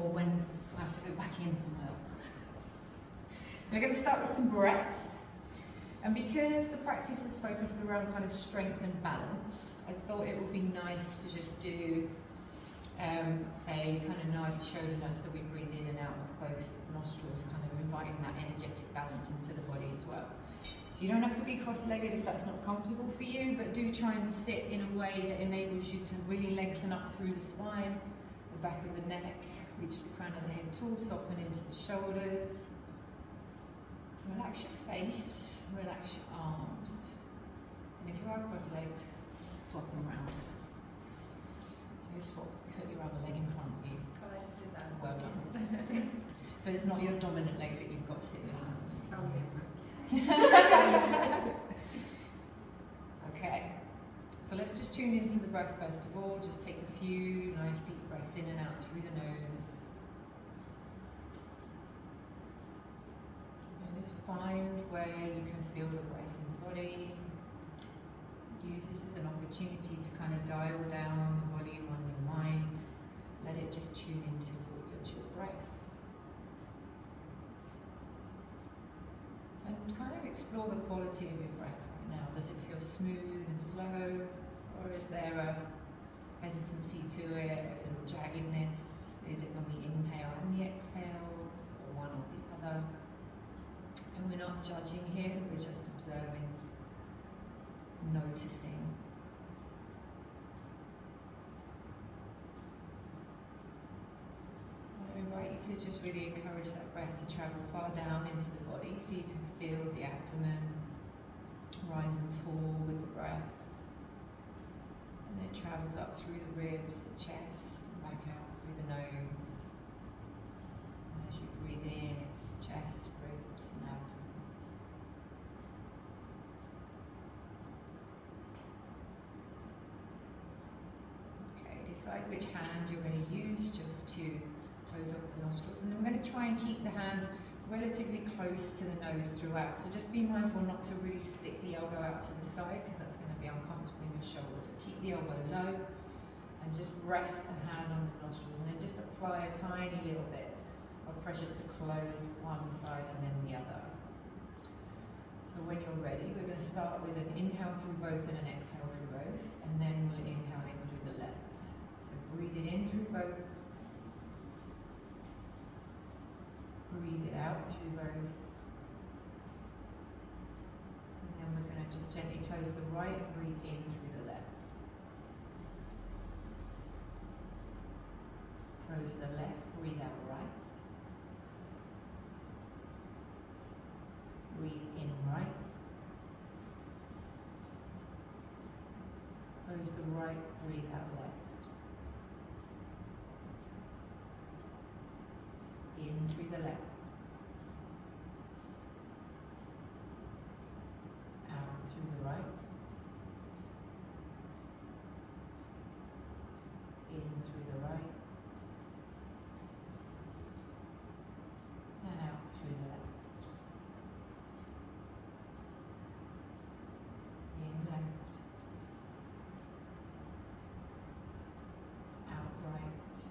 for when I have to go back in for my own. So we're going to start with some breath. And because the practice is focused around kind of strength and balance, I thought it would be nice to just do a kind of Nadi Shodhana, so we breathe in and out of both nostrils, kind of inviting that energetic balance into the body as well. So you don't have to be cross-legged if that's not comfortable for you, but do try and sit in a way that enables you to really lengthen up through the spine, the back of the neck, reach the crown of the head tall, soften into the shoulders. Relax your face, relax your arms. And if you are cross-legged, swap them around. So you swap, put your other leg in front of you. Oh, I just did that. Well done. So it's not your dominant leg that you've got sitting on. Oh, Okay, so let's just tune into the breath first of all. Just take a few nice deep breaths in and out through the nose. And just find where you can feel the breath in the body. Use this as an opportunity to kind of dial down the volume on your mind. Let it just tune into your breath. And kind of explore the quality of your breath right now. Does it feel smooth and slow? Or is there a hesitancy to it, a little jaggedness? Is it when we inhale and the exhale, or one or the other? And we're not judging here, we're just observing, noticing. I invite you to just really encourage that breath to travel far down into the body so you can feel the abdomen rise and fall with the breath. And then it travels up through the ribs, the chest, and back out through the nose. And as you breathe in, it's chest, ribs, and abdomen. Okay, decide which hand you're going to use just to close off the nostrils, and then we're going to try and keep the hand relatively close to the nose throughout. So just be mindful not to really stick the elbow out to the side, because that's going to be uncomfortable in your shoulders. So keep the elbow low and just rest the hand on the nostrils, and then just apply a tiny little bit of pressure to close one side and then the other. So when you're ready, we're going to start with an inhale through both and an exhale through both, and then we'll inhale in through the left. So breathe it in through both. Breathe it out through both. And then we're going to just gently close the right and breathe in through the left. Close the left, breathe out right. Breathe in right. Close the right, breathe out left. In through the left. Out through the right. In through the right. And out through the left. In left. Out right.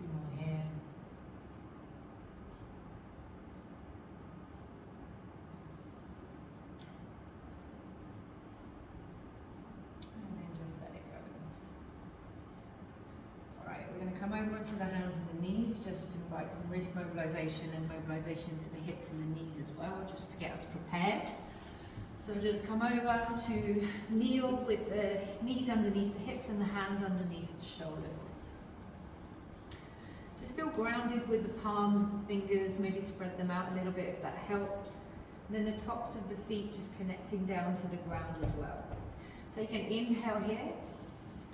Two more here. And then just let it go. Alright, we're going to come over onto the hands and the knees, just to invite some wrist mobilization and mobilization to the hips and the knees as well, just to get us prepared. So just come over to kneel with the knees underneath the hips and the hands underneath the shoulders. Just feel grounded with the palms and fingers, maybe spread them out a little bit if that helps. And then the tops of the feet just connecting down to the ground as well. Take an inhale here,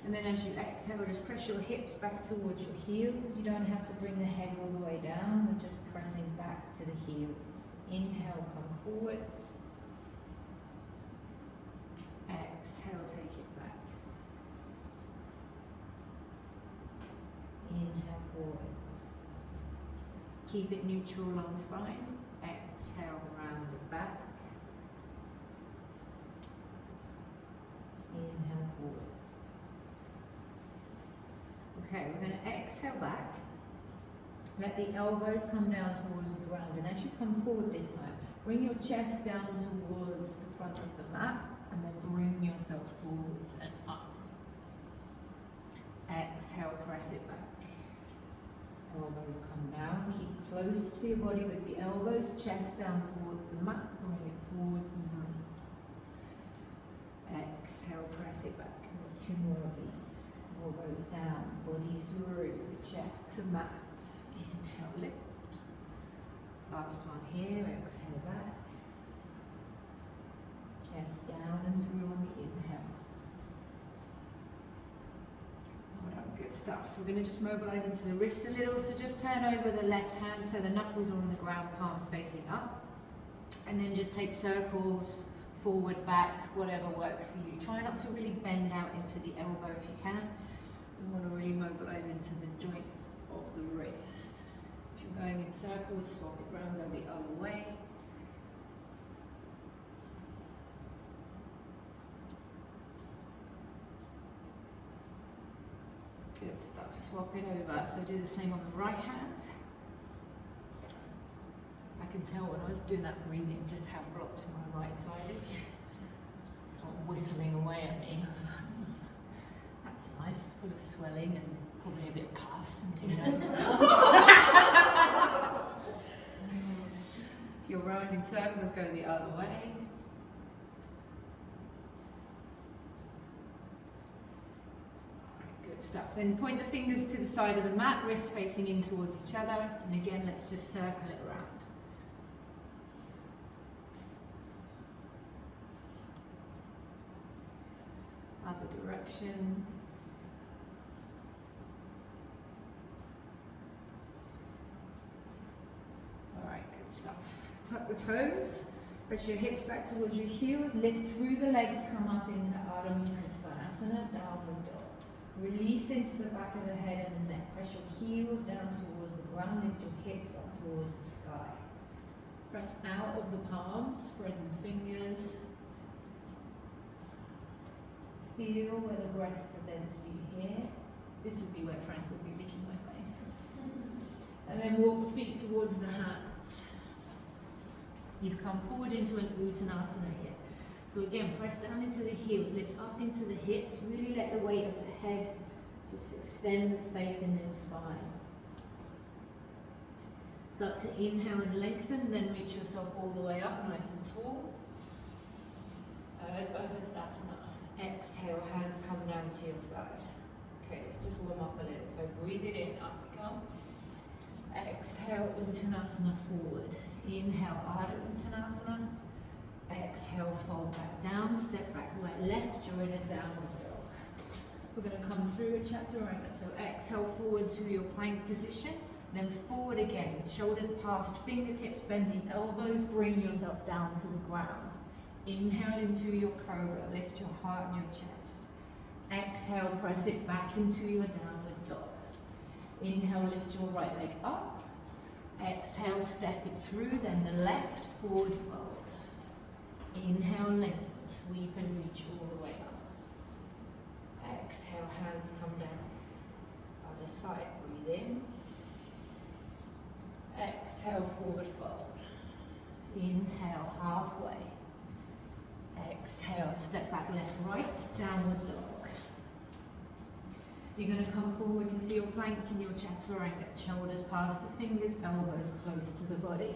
and then as you exhale, just press your hips back towards your heels. You don't have to bring the head all the way down, we're just pressing back to the heels. Inhale, come forwards. Exhale, take it back. Inhale, forwards. Keep it neutral along the spine. Exhale, round it back. Inhale, forwards. Okay, we're going to exhale back. Let the elbows come down towards the ground, and as you come forward this time, bring your chest down towards the front of the mat, and then bring yourself forwards and up. Exhale, press it back. Elbows come down, keep close to your body with the elbows, chest down towards the mat, bring it forwards and breathe. Exhale, press it back. We've got two more of these. Elbows down, body through, chest to mat. Inhale, lift. Last one here, exhale back. Chest down and through on the inhale. Well done, good stuff. We're going to just mobilize into the wrist a little, so just turn over the left hand so the knuckles are on the ground, palm facing up. And then just take circles, forward, back, whatever works for you. Try not to really bend out into the elbow if you can. You want to really mobilize into the joint of the wrist. If you're going in circles, swap it around, go the other way. Good stuff. Swap it over. So do the same on the right hand. I can tell when I was doing that breathing just how blocked my right side is. It's like whistling away at me. I was like, that's nice, full of swelling and probably a bit of pus and who knows what else. If you're round in circles, go the other way. Good stuff. Then point the fingers to the side of the mat, wrists facing in towards each other. And again, let's just circle it around. Other direction. Alright, good stuff. Tuck the toes, press your hips back towards your heels, lift through the legs, come up into Ardha Svanasana, downward dog. Release into the back of the head and the neck. Press your heels down towards the ground, lift your hips up towards the sky. Press out of the palms, spread the fingers. Feel where the breath presents for you here. This would be where Frank would be licking my face. And then walk the feet towards the hands. You've come forward into an Uttanasana here. So again, press down into the heels, lift up into the hips, really let the weight of the head just extend the space in your spine. Start to inhale and lengthen, then reach yourself all the way up, nice and tall. Virabhadrasana. Exhale, hands come down to your side. Okay, let's just warm up a little. So breathe it in, up we come. Exhale, Uttanasana forward. Inhale, Ardha Uttanasana. Exhale, fold back down, step back right, left, you're in a downward dog. We're going to come through a chaturanga. So exhale forward to your plank position, then forward again. Shoulders past fingertips, bend the elbows, bring yourself down to the ground. Inhale into your cobra, lift your heart and your chest. Exhale, press it back into your downward dog. Inhale, lift your right leg up. Exhale, step it through, then the left, forward fold. Inhale, lengthen, sweep and reach all the way up. Exhale, hands come down. Other side, breathe in. Exhale, forward fold. Inhale, halfway. Exhale, step back, left, right, downward dog. You're going to come forward into your plank and your chaturanga. Shoulders past the fingers, elbows close to the body.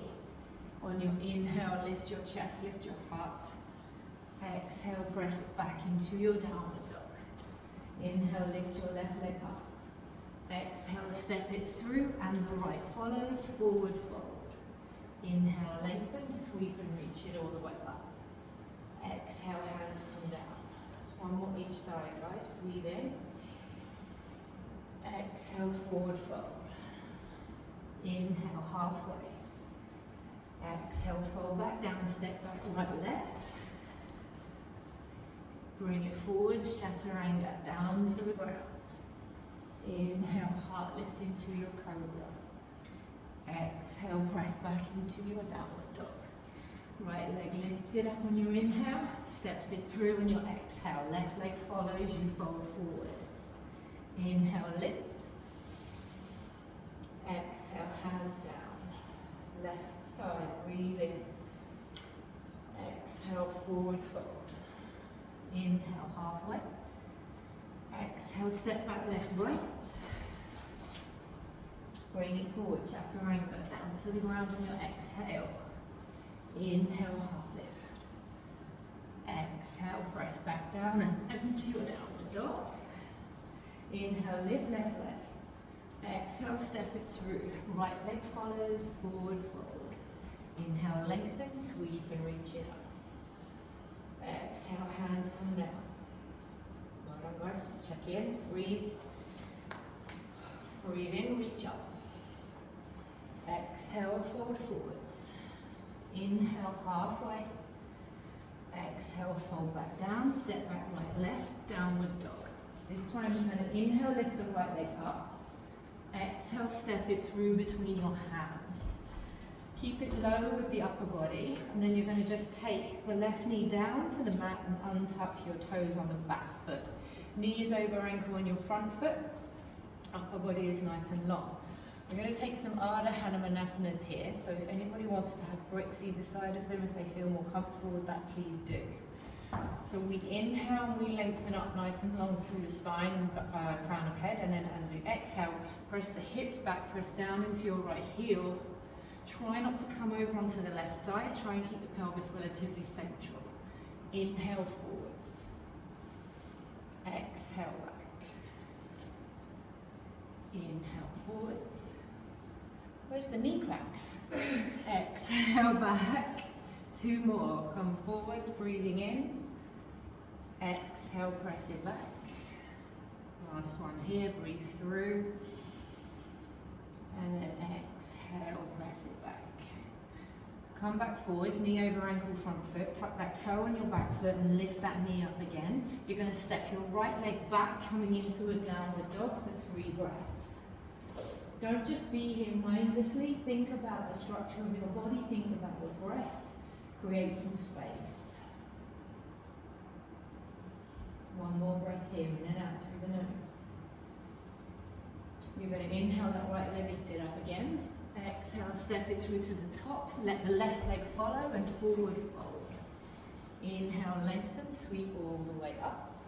On your inhale, lift your chest, lift your heart. Exhale, press it back into your downward dog. Inhale, lift your left leg up. Exhale, step it through, and the right follows, forward fold. Inhale, lengthen, sweep and reach it all the way up. Exhale, hands come down. One more each side, guys. Breathe in. Exhale, forward fold. Inhale, halfway. Exhale, fold back down, step back, right, left. Bring it forwards, chaturanga, down to the ground. Inhale, heart lift into your cobra. Exhale, press back into your downward dog. Right leg lifts it up on your inhale, steps it through on your exhale. Left leg follows, you fold forwards. Inhale, lift. Exhale, hands down. Left side, breathe in. Exhale, forward fold. Inhale, halfway. Exhale, step back, left, right. Bring it forward, chaturanga, down to the ground on your exhale. Inhale, half lift. Exhale, press back down and into your downward dog. Inhale, lift left leg. Exhale, step it through. Right leg follows, forward fold. Inhale, lengthen, sweep and reach it up. Exhale, hands come down. Well done, guys, just check in, breathe. Breathe in, reach up. Exhale, fold forwards. Inhale, halfway. Exhale, fold back down, step back, right, left, downward dog. This time you're going to inhale, lift the right leg up. Exhale, step it through between your hands. Keep it low with the upper body, and then you're going to just take the left knee down to the mat and untuck your toes on the back foot. Knee is over ankle on your front foot. Upper body is nice and long. We're going to take some Ardha Hanumanasanas here, so if anybody wants to have bricks either side of them, if they feel more comfortable with that, please do. So we inhale, we lengthen up nice and long through the spine and crown of head, and then as we exhale, press the hips back, press down into your right heel. Try not to come over onto the left side, try and keep the pelvis relatively central. Inhale forwards. Exhale back. Inhale forwards. Where's the knee cracks? Exhale back. Two more. Come forwards, breathing in. Exhale, press it back. Last one here, breathe through. And then exhale, press it back. So come back forwards, knee over ankle, front foot. Tuck that toe on your back foot and lift that knee up again. You're going to step your right leg back, coming into a downward dog for 3 breaths. Don't just be here mindlessly. Think about the structure of your body. Think about your breath. Create some space. One more breath here, in and out through the nose. You're going to inhale that right leg, lift it up again. Exhale, step it through to the top. Let the left leg follow and forward fold. Inhale, lengthen, sweep all the way up.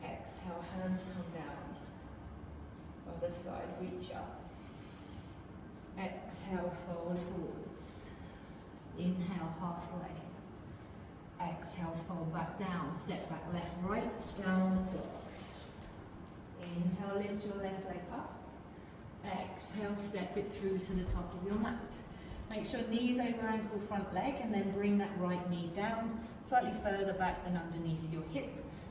Exhale, hands come down. Other side, reach up. Exhale, fold forwards. Inhale, halfway. Exhale, fold back down. Step back, left, right, down dog. Inhale, lift your left leg up. Exhale, step it through to the top of your mat. Make sure knees over ankle, front leg, and then bring that right knee down slightly further back than underneath your hip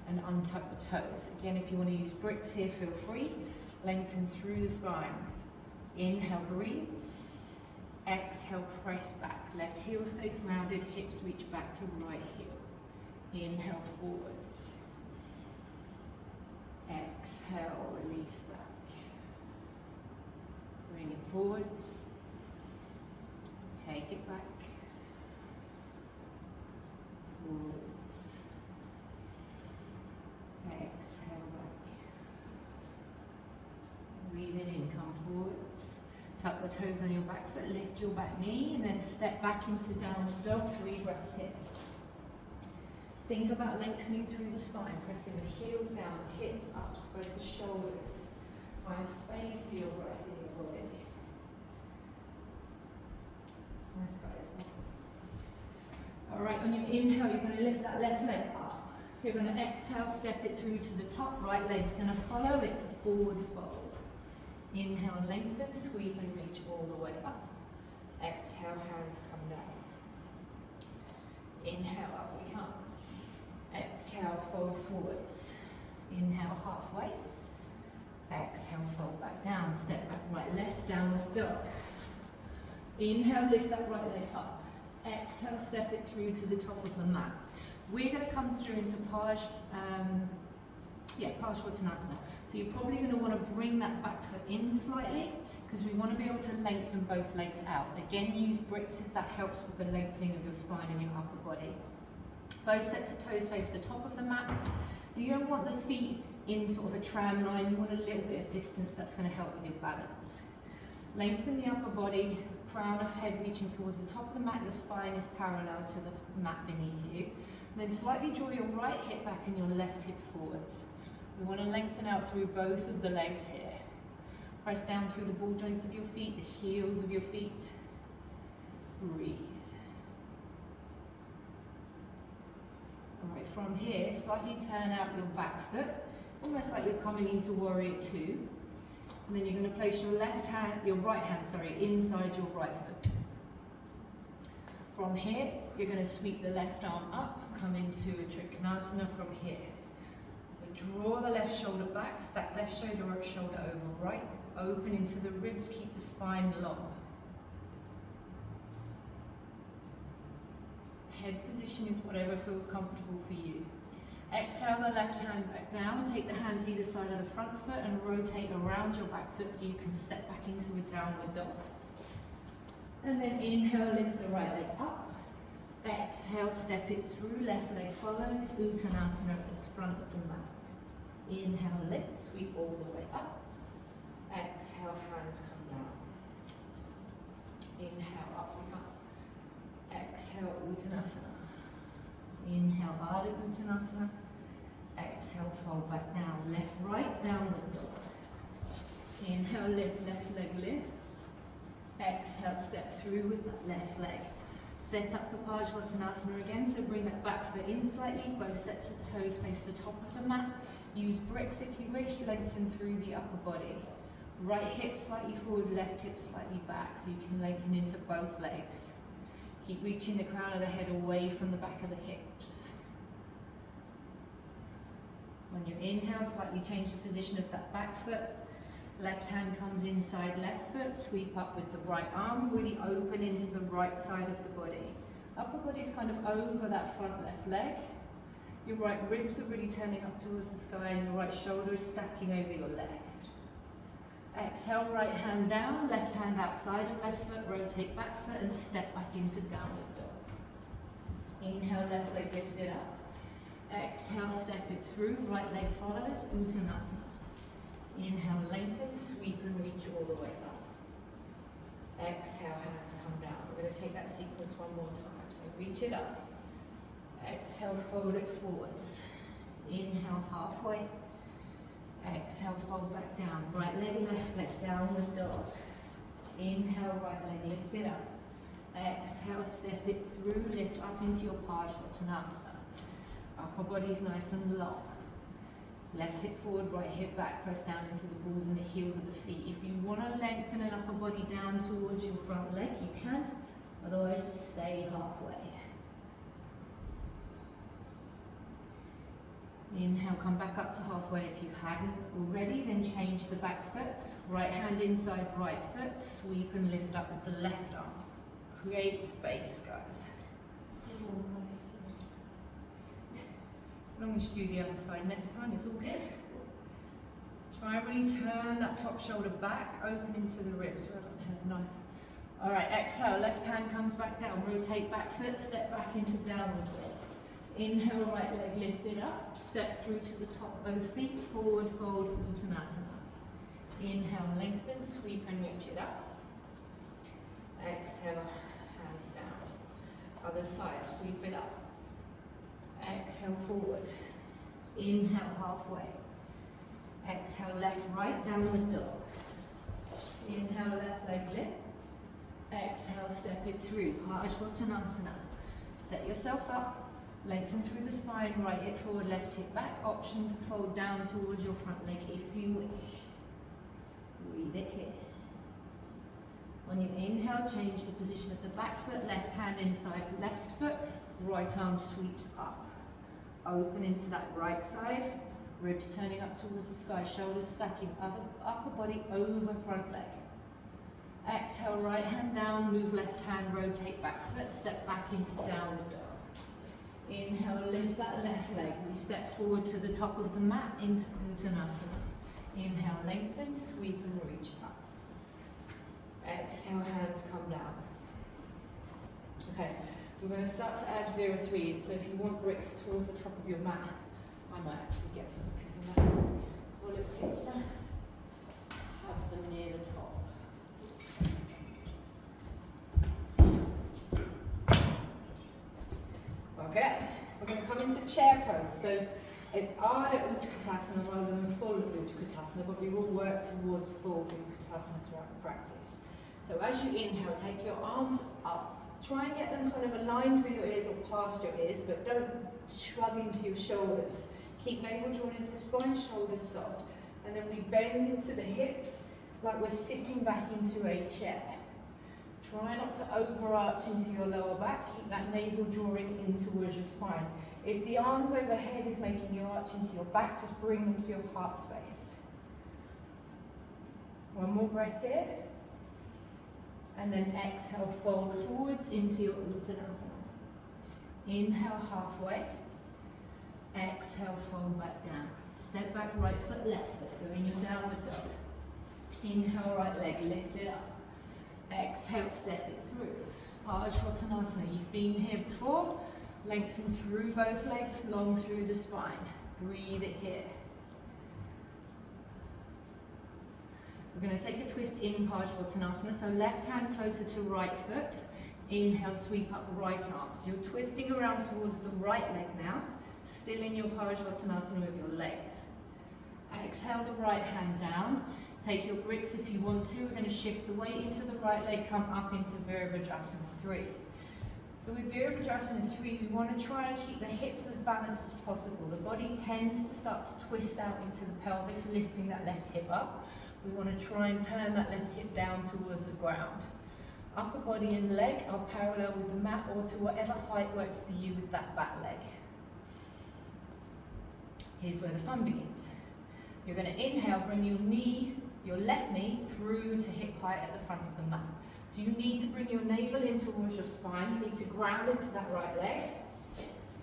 and untuck the toes. Again, if you want to use bricks here, feel free. Lengthen through the spine. Inhale, breathe. Exhale, press back. Left heel stays grounded, hips reach back to right heel. Inhale, forwards. Exhale, release back. Bring it forwards. Take it back. Forwards. Exhale back. Breathe it in, come forwards. Tuck the toes on your back foot, lift your back knee, and then step back into downward dog, 3 breaths here. Think about lengthening through the spine, pressing the heels down, hips up, spread the shoulders. Find space for your breath in your body. Nice, guys. All right, on your inhale, you're going to lift that left leg up. You're going to exhale, step it through to the top. Right leg's going to follow. It's a forward fold. Inhale, lengthen, sweep and reach all the way up. Exhale, hands come down. Inhale, up we come. Exhale, fold forwards. Inhale, halfway. Exhale, fold back down. Step back, right, left, downward dog. Inhale, lift that right leg up. Exhale, step it through to the top of the mat. We're going to come through into Virabhadrasana. So you're probably going to want to bring that back foot in slightly because we want to be able to lengthen both legs out. Again, use bricks if that helps with the lengthening of your spine and your upper body. Both sets of toes face the top of the mat. You don't want the feet in sort of a tram line. You want a little bit of distance. That's going to help with your balance. Lengthen the upper body, crown of head reaching towards the top of the mat. Your spine is parallel to the mat beneath you. And then slightly draw your right hip back and your left hip forwards. We want to lengthen out through both of the legs here. Press down through the ball joints of your feet, the heels of your feet. Breathe. All right, from here, slightly turn out your back foot, almost like you're coming into warrior 2. And then you're going to place your right hand, inside your right foot. From here, you're going to sweep the left arm up, come into a Trikonasana from here. So draw the left shoulder back, stack left shoulder over right, open into the ribs, keep the spine long. Head position is whatever feels comfortable for you. Exhale the left hand back down, take the hands either side of the front foot and rotate around your back foot so you can step back into a downward dog. And then inhale, lift the right leg up. Exhale, step it through, left leg follows, Uttanasana at the front of the mat. Inhale, lift, sweep all the way up. Exhale, hands come down. Inhale, up we come. Exhale, Uttanasana. Inhale, Ardha Uttanasana. Exhale, fold back down. Left, right, downward dog. Inhale, lift, left leg lifts. Exhale, step through with that left leg. Set up for Virabhadrasana again, so bring that back foot in slightly. Both sets of toes face the top of the mat. Use bricks if you wish, lengthen through the upper body. Right hip slightly forward, left hip slightly back, so you can lengthen into both legs. Keep reaching the crown of the head away from the back of the hips. When you inhale, slightly change the position of that back foot. Left hand comes inside left foot, sweep up with the right arm, really open into the right side of the body. Upper body is kind of over that front left leg. Your right ribs are really turning up towards the sky and your right shoulder is stacking over your left. Exhale, right hand down, left hand outside of left foot, rotate back foot and step back into downward dog. Inhale, left leg lifted up. Exhale, step it through, right leg follows, Uttanasana. Inhale, lengthen, sweep and reach all the way up. Exhale, hands come down. We're going to take that sequence one more time. So reach it up. Exhale, fold it forwards. Inhale, halfway. Exhale, fold back down. Right leg, left leg, downward dog. Inhale, right leg, lift it up. Exhale, step it through, lift up into your Virabhadrasana. Upper body's nice and long. Left hip forward, right hip back, press down into the balls and the heels of the feet. If you want to lengthen an upper body down towards your front leg, you can. Otherwise, just stay halfway. Inhale, come back up to halfway. If you hadn't already, then change the back foot. Right hand inside right foot, sweep and lift up with the left arm. Create space, guys. As long as you do the other side next time, it's all good. Try and really turn that top shoulder back, open into the ribs. Well done, nice. All right, exhale, left hand comes back down, rotate back foot, step back into downward dog. Inhale, right leg lifted up, step through to the top of both feet, forward fold, Uttanasana. Inhale, lengthen, sweep and reach it up. Exhale, hands down. Other side, sweep it up. Exhale, forward. Inhale, halfway. Exhale, left, right, downward dog. Inhale, left leg lift. Exhale, step it through. Virabhadrasana. Set yourself up. Lengthen through the spine, right hip forward, left hip back. Option to fold down towards your front leg if you wish. Breathe it here. On your inhale, change the position of the back foot, left hand inside left foot, right arm sweeps up. Open into that right side, ribs turning up towards the sky, shoulders stacking, upper body over front leg. Exhale, right hand down, move left hand, rotate back foot, step back into downward dog. Inhale, lift that left leg. We step forward to the top of the mat into Uttanasana. Inhale, lengthen, sweep and reach up. Exhale, hands come down. Okay, so we're going to start to add Vira 3. So if you want bricks towards the top of your mat, I might actually get some because you know, olive hips there. Have them near the top. Okay, we're going to come into chair pose. So it's Ardha Utkatasana rather than full Utkatasana, but we will work towards full Utkatasana throughout the practice. So as you inhale, take your arms up. Try and get them kind of aligned with your ears or past your ears, but don't shrug into your shoulders. Keep navel drawn into the spine, shoulders soft. And then we bend into the hips like we're sitting back into a chair. Try not to overarch into your lower back. Keep that navel drawing in towards your spine. If the arms overhead is making you arch into your back, just bring them to your heart space. One more breath here. And then exhale, fold forwards into your Uttanasana. Inhale, halfway. Exhale, fold back down. Step back, right foot, left foot. Go in your downward dog. Inhale, right leg, lift it up. Exhale, step it through. Virabhadrasana. You've been here before. Lengthen through both legs, long through the spine. Breathe it here. We're going to take a twist in Virabhadrasana. So left hand closer to right foot. Inhale, sweep up right arm. So you're twisting around towards the right leg now. Still in your Virabhadrasana with your legs. Exhale the right hand down. Take your bricks if you want to. We're going to shift the weight into the right leg, come up into Virabhadrasana 3. So with Virabhadrasana 3, we want to try and keep the hips as balanced as possible. The body tends to start to twist out into the pelvis, lifting that left hip up. We want to try and turn that left hip down towards the ground. Upper body and leg are parallel with the mat or to whatever height works for you with that back leg. Here's where the fun begins. You're going to inhale, bring your left knee through to hip height at the front of the mat. So you need to bring your navel in towards your spine. You need to ground into that right leg.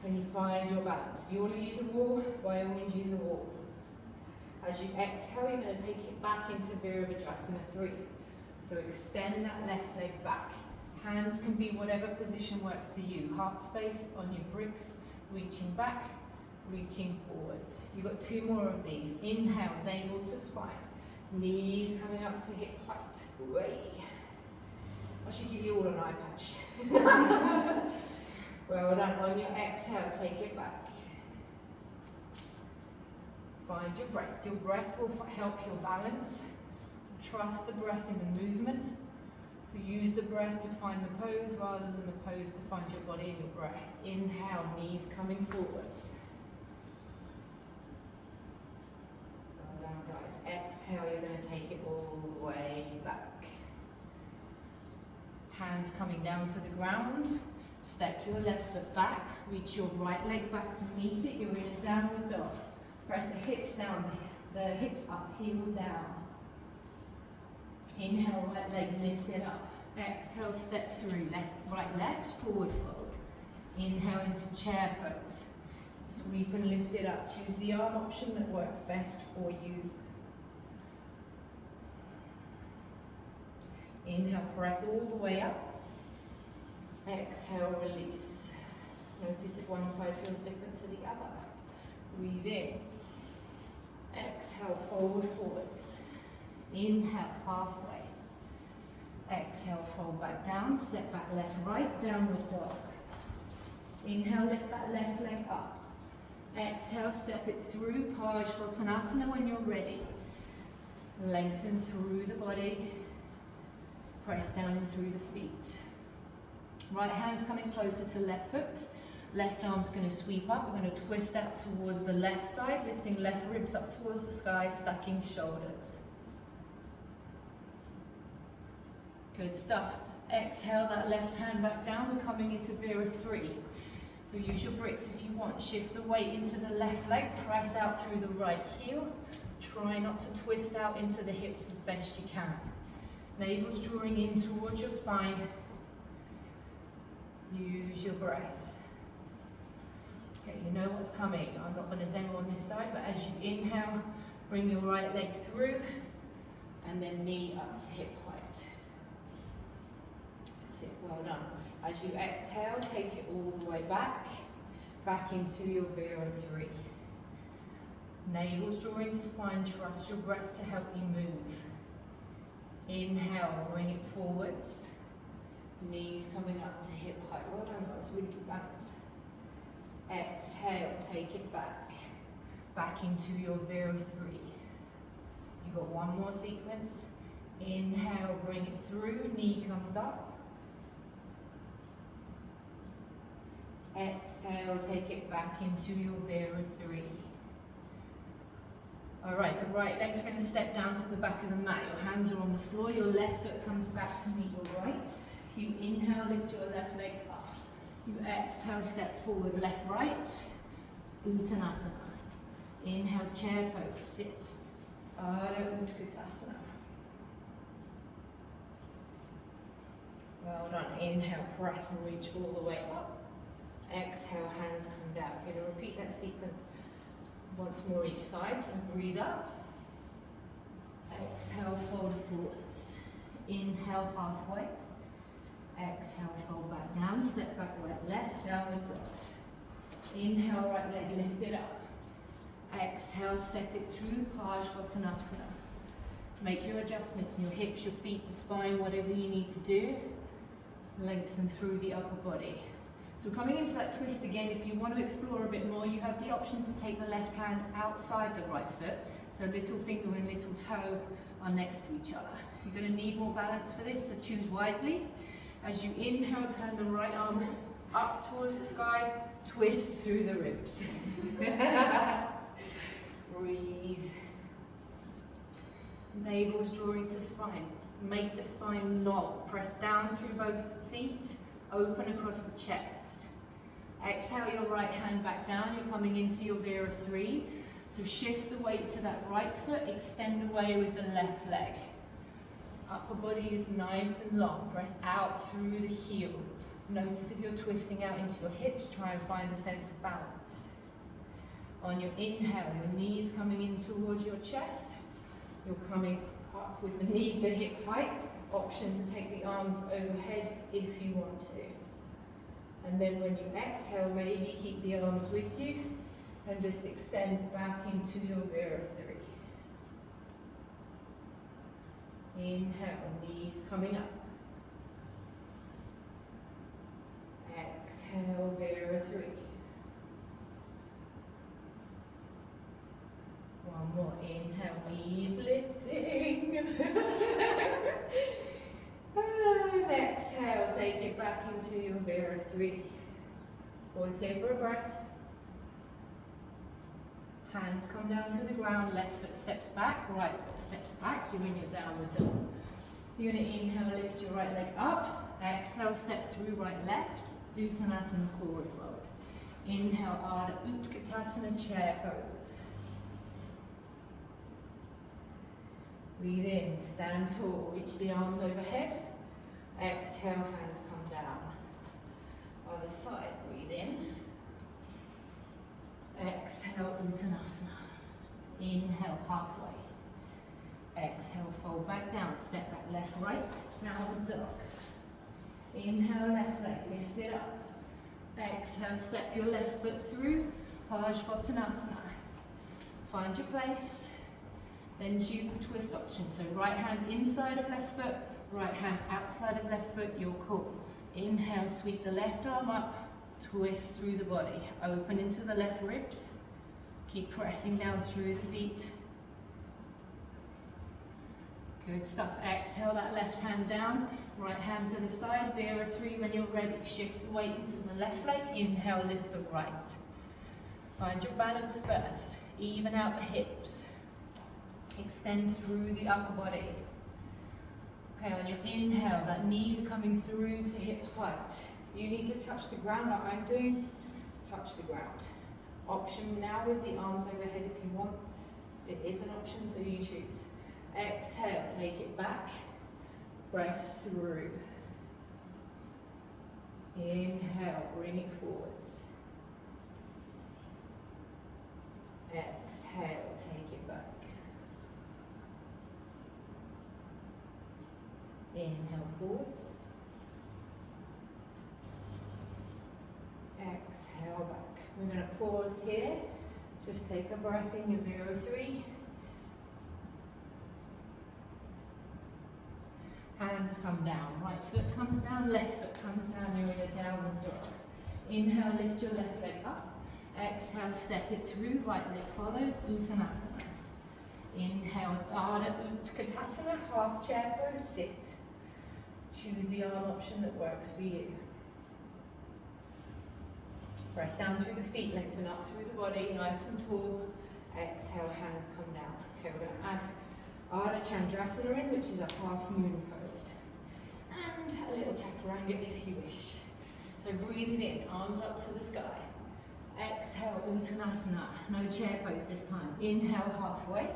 And you find your balance. If you want to use a wall, by all means use a wall. As you exhale, you're going to take it back into Virabhadrasana 3. So extend that left leg back. Hands can be whatever position works for you. Heart space on your bricks, reaching back, reaching forwards. You've got 2 more of these. Inhale, navel to spine. Knees coming up to hip height. Way. I should give you all an eye patch. Well done. On your exhale, take it back. Find your breath. Your breath will help your balance. Trust the breath in the movement. So use the breath to find the pose rather than the pose to find your body and your breath. Inhale, knees coming forwards. Well done, guys. Exhale, you're going to take it all the way back. Hands coming down to the ground. Step your left foot back. Reach your right leg back to meet it. You're in a downward dog. Press the hips down, the hips up, heels down. Inhale, right leg, lift it up. Exhale, step through, right, left, forward fold. Inhale into chair pose. Sweep and lift it up. Choose the arm option that works best for you. Inhale, press all the way up. Exhale, release. Notice if one side feels different to the other. Breathe in. Exhale, fold forwards. Inhale, halfway. Exhale, fold back down, step back, left, right, downward dog. Inhale, lift that left leg up. Exhale, step it through, Virabhadrasana when you're ready. Lengthen through the body. Press down in through the feet. Right hand's coming closer to left foot. Left arm's going to sweep up. We're going to twist out towards the left side, lifting left ribs up towards the sky, stacking shoulders. Good stuff. Exhale that left hand back down. We're coming into Vira 3. So use your bricks if you want. Shift the weight into the left leg. Press out through the right heel. Try not to twist out into the hips as best you can. Navel's drawing in towards your spine. Use your breath. Okay, you know what's coming. I'm not going to demo on this side, but as you inhale, bring your right leg through and then knee up to hip height. That's it, well done. As you exhale, take it all the way back into your Vira 3. Navel's drawing to spine, trust your breath to help you move. Inhale, bring it forwards. Knees coming up to hip height. Well done guys, really good balance. Exhale, take it back into your Vira 3. You've got one more sequence. Inhale, bring it through, knee comes up. Exhale, take it back into your Vira 3. Alright, the right leg's going to step down to the back of the mat. Your hands are on the floor, your left foot comes back to meet your right. You inhale, lift your left leg up. You exhale, step forward, left, right. Uttanasana. Inhale, chair pose, sit. Ardha Uttanasana. Well done. Inhale, press and reach all the way up. Exhale, hands come down. You're going to repeat that sequence once more each side. So breathe up. Exhale, fold forwards. Inhale, halfway. Exhale, fold back down. Step back, right, left, downward dog. Inhale, right leg, lift it up. Exhale, step it through, Virabhadrasana. Make your adjustments in your hips, your feet, the spine, whatever you need to do. Lengthen through the upper body. So coming into that twist again, if you want to explore a bit more, you have the option to take the left hand outside the right foot. So little finger and little toe are next to each other. You're going to need more balance for this, so choose wisely. As you inhale, turn the right arm up towards the sky, twist through the ribs. Breathe. Navel's drawing to spine. Make the spine long. Press down through both feet, open across the chest. Exhale your right hand back down. You're coming into your Vira 3. So shift the weight to that right foot, extend away with the left leg. Upper body is nice and long. Press out through the heel. Notice if you're twisting out into your hips, try and find a sense of balance. On your inhale, your knees coming in towards your chest. You're coming up with the knee to hip height. Option to take the arms overhead if you want to. And then when you exhale, maybe keep the arms with you and just extend back into your Vira 3. Inhale, knees coming up. Exhale, Vira 3. One more, inhale, knees lifting. And exhale, take it back into your Vira 3. Pause here for a breath. Hands come down to the ground, left foot steps back, right foot steps back. You're in your downward dog. You're going to inhale, lift your right leg up. Exhale, step through right, left. Uttanasana, forward fold. Inhale, Ardha Uttanasana, chair pose. Breathe in, stand tall, reach the arms overhead. Exhale, hands come down. Other side, breathe in. Exhale, Uttanasana. Inhale, halfway. Exhale, fold back down, step back, left, right, downward dog. Inhale, left leg, lift it up. Exhale, step your left foot through, Virabhadrasana. Find your place, then choose the twist option. So right hand inside of left foot, Right hand outside of left foot, you're cool. Inhale, sweep the left arm up, twist through the body. Open into the left ribs. Keep pressing down through the feet. Good stuff. Exhale that left hand down, right hand to the side. Vira 3 when you're ready. Shift the weight into the left leg. Inhale, lift the right. Find your balance first. Even out the hips. Extend through the upper body. Okay, on your inhale, that knee's coming through to hip height. You need to touch the ground like I'm doing. Touch the ground. Option now with the arms overhead if you want. It is an option, so you choose. Exhale, take it back. Press through. Inhale, bring it forwards. Exhale, take it back. Inhale forwards. Exhale back. We're going to pause here. Just take a breath in your Vira 3. Hands come down. Right foot comes down, left foot comes down. You're in a downward dog. Inhale, lift your left leg up. Exhale, step it through. Right leg follows. Uttanasana. Inhale, Ardha Utkatasana, half chair pose, sit. Choose the arm option that works for you. Press down through the feet, lengthen up through the body, nice and tall. Exhale, hands come down. Okay, we're going to add Ardha Chandrasana in, which is a half moon pose. And a little chaturanga if you wish. So breathe it in, arms up to the sky. Exhale, Uttanasana, no chair pose this time. Inhale, halfway.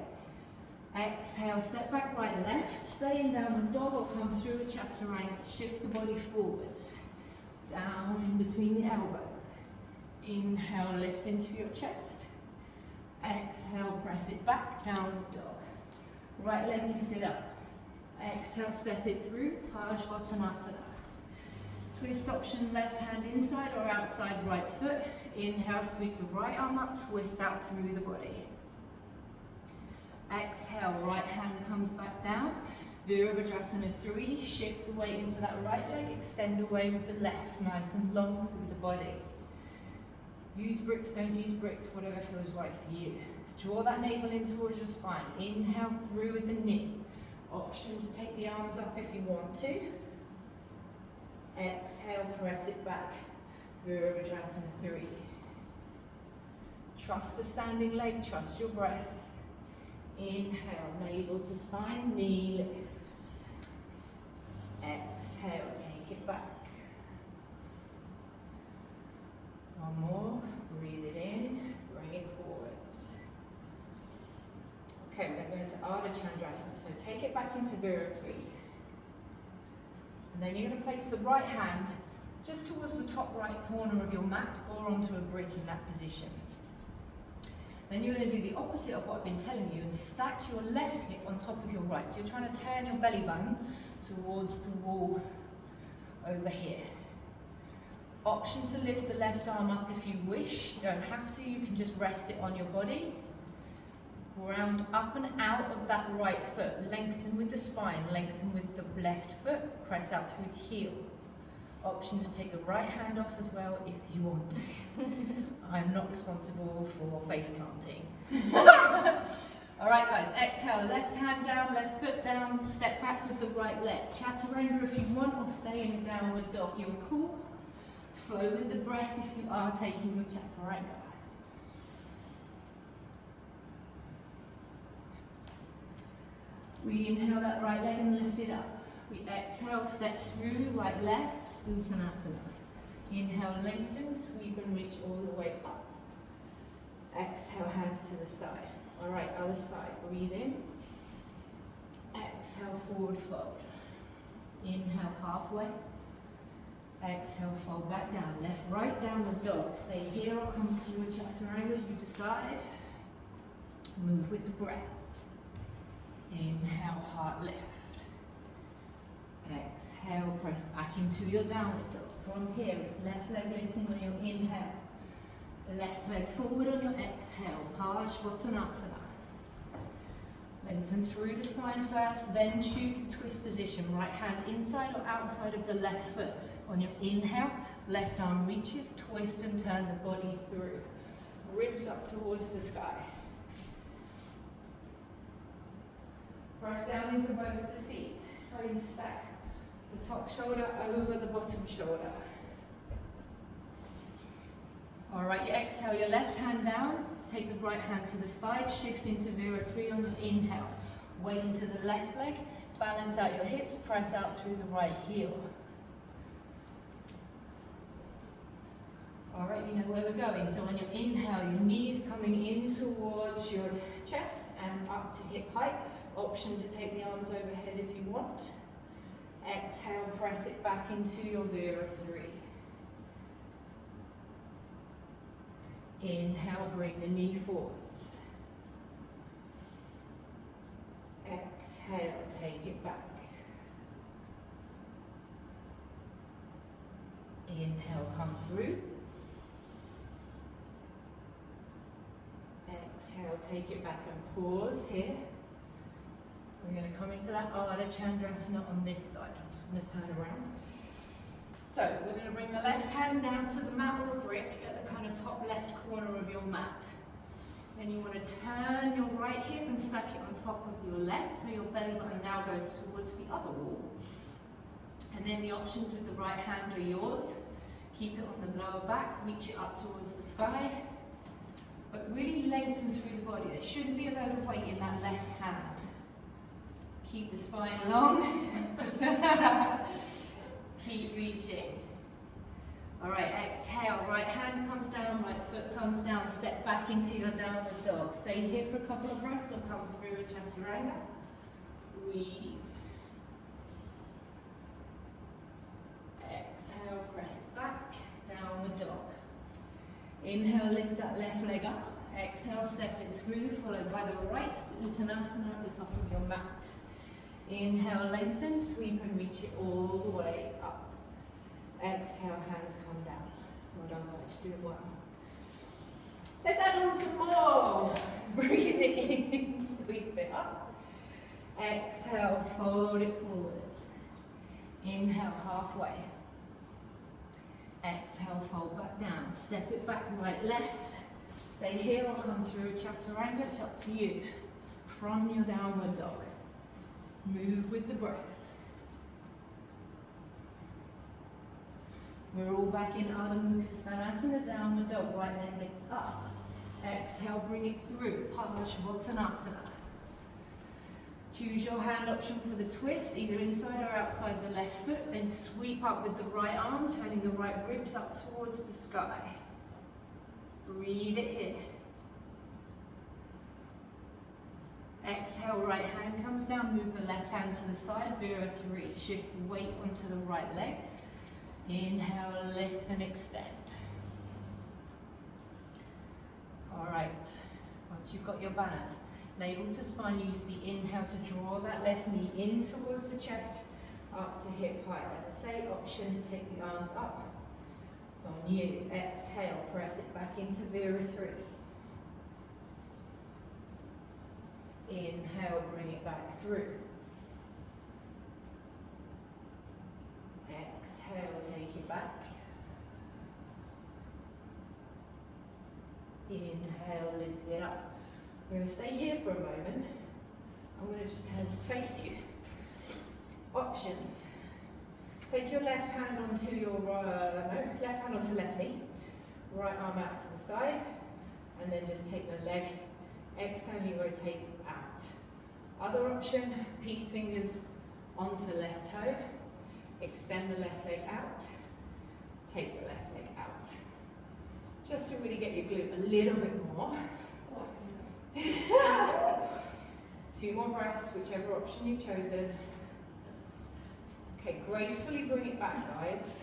Exhale, step back, right, left. Stay in downward dog or come through a chaturanga. Shift the body forwards. Down in between the elbows. Inhale, lift into your chest. Exhale, press it back, downward dog. Right leg lifted up. Exhale, step it through, Parsvottanasana. Twist option, left hand inside or outside right foot. Inhale, sweep the right arm up, twist out through the body. Exhale, right hand comes back down. Virabhadrasana 3, shift the weight into that right leg, extend away with the left, nice and long through the body. Use bricks, don't use bricks, whatever feels right for you. Draw that navel in towards your spine. Inhale through with the knee. Options, take the arms up if you want to. Exhale, press it back. Virabhadrasana 3. Trust the standing leg, trust your breath. Inhale, navel to spine, knee lifts. Exhale, take it back. One more, breathe it in, bring it forwards. Okay, we're going to go into Ardha Chandrasana. So take it back into Vira 3. And then you're going to place the right hand just towards the top right corner of your mat or onto a brick in that position. Then you're going to do the opposite of what I've been telling you and stack your left hip on top of your right. So you're trying to turn your belly button towards the wall over here. Option to lift the left arm up if you wish. You don't have to, you can just rest it on your body. Round up and out of that right foot. Lengthen with the spine, lengthen with the left foot. Press out through the heel. Options, take the right hand off as well if you want to. I'm not responsible for face planting. Alright guys, exhale, left hand down, left foot down, step back with the right leg. Chaturanga if you want or stay in a downward dog. You're cool. Flow with the breath if you are taking your chaturanga. We inhale that right leg and lift it up. We exhale, step through, right, left, Uttanasana. Inhale, lengthen, sweep and reach all the way up. Exhale, hands to the side. All right, other side, breathe in. Exhale, forward fold. Inhale, halfway. Exhale, fold back down. Left, right, downward dog. Stay here or come through a chaturanga, you decide. Move with the breath. Inhale, heart lift. Exhale, press back into your downward dog. From here, it's left leg lifting on your inhale. Left leg forward on your exhale. Parsvottanasana. Lengthen through the spine first, then choose the twist position. Right hand inside or outside of the left foot. On your inhale, left arm reaches, twist and turn the body through. Ribs up towards the sky. Press down into both the feet. Try and stack the top shoulder over the bottom shoulder. Alright, you exhale your left hand down, take the right hand to the side, shift into Vira 3 on your inhale. Weight into the left leg, balance out your hips, press out through the right heel. Alright, you know where we're going. So on your inhale, your knees coming in towards your chest and up to hip height. Option to take the arms overhead if you want. Exhale, press it back into your Vira 3. Inhale, bring the knee forwards. Exhale, take it back. Inhale, come through. Exhale, take it back and pause here. We're going to come into that Ardha Chandrasana on this side. I'm just going to turn around. So we're going to bring the left hand down to the mat or a brick at the kind of top left corner of your mat. Then you want to turn your right hip and stack it on top of your left, so your belly button now goes towards the other wall. And then the options with the right hand are yours. Keep it on the lower back, reach it up towards the sky, but really lengthen through the body. There shouldn't be a load of weight in that left hand. Keep the spine long. Keep reaching. Alright, exhale, right hand comes down, right foot comes down, step back into your downward dog. Stay here for a couple of breaths or come through a chaturanga. Breathe. Exhale, press it back, downward dog. Inhale, lift that left leg up. Exhale, step it through, followed by the right, Uttanasana at the top of your mat. Inhale, lengthen, sweep and reach it all the way up. Exhale, hands come down. Well done guys, do it well. Let's add on some more. Breathe it in, sweep it up. Exhale, fold it forwards. Inhale, halfway. Exhale, fold back down. Step it back, right, left. Stay here or come through a chaturanga, it's up to you. From your downward dog. Move with the breath. We're all back in Ardha Mukha Svanasana, downward dog, right leg lifts up. Exhale, bring it through, Parsvottanasana. Choose your hand option for the twist, either inside or outside the left foot, then sweep up with the right arm, turning the right ribs up towards the sky. Breathe it here. Exhale, right hand comes down, move the left hand to the side, Vira 3. Shift the weight onto the right leg. Inhale, lift and extend. Alright, once you've got your balance, navel to spine, use the inhale to draw that left knee in towards the chest, up to hip height. As I say, options, take the arms up. So on you, exhale, press it back into Vira 3. Inhale, bring it back through. Exhale, take it back. Inhale, lift it up. I'm going to stay here for a moment. I'm going to just turn to face you. Options. Take your left hand onto your left hand onto left knee. Right arm out to the side, and then just take the leg. Externally rotate out. Other option, peace fingers onto left toe. Extend the left leg out. Take the left leg out. Just to really get your glute a little bit more. 2 more breaths, whichever option you've chosen. Okay, gracefully bring it back, guys,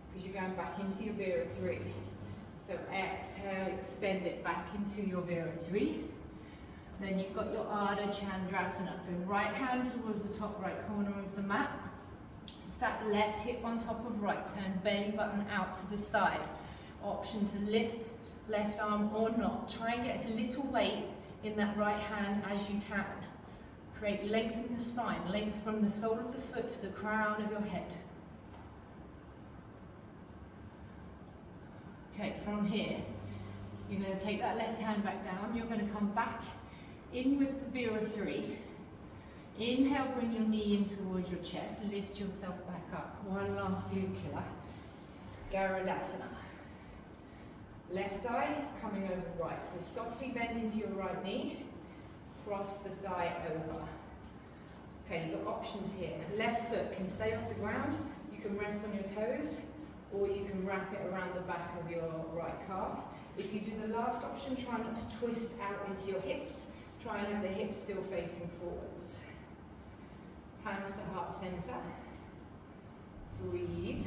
because you're going back into your Vira 3. So exhale, extend it back into your Vira 3. Then you've got your Ardha Chandrasana. So right hand towards the top right corner of the mat. Stack left hip on top of right. Turn belly button out to the side. Option to lift left arm or not. Try and get as little weight in that right hand as you can. Create length in the spine, length from the sole of the foot to the crown of your head. Okay, from here, you're going to take that left hand back down. You're going to come back in with the Vira 3. Inhale, bring your knee in towards your chest. Lift yourself back up. One last glute killer. Virabhadrasana. Left thigh is coming over right. So softly bend into your right knee. Cross the thigh over. Okay, you've got options here. Left foot can stay off the ground. You can rest on your toes, or you can wrap it around the back of your right calf. If you do the last option, try not to twist out into your hips. Try and have the hips still facing forwards. Hands to heart center. Breathe.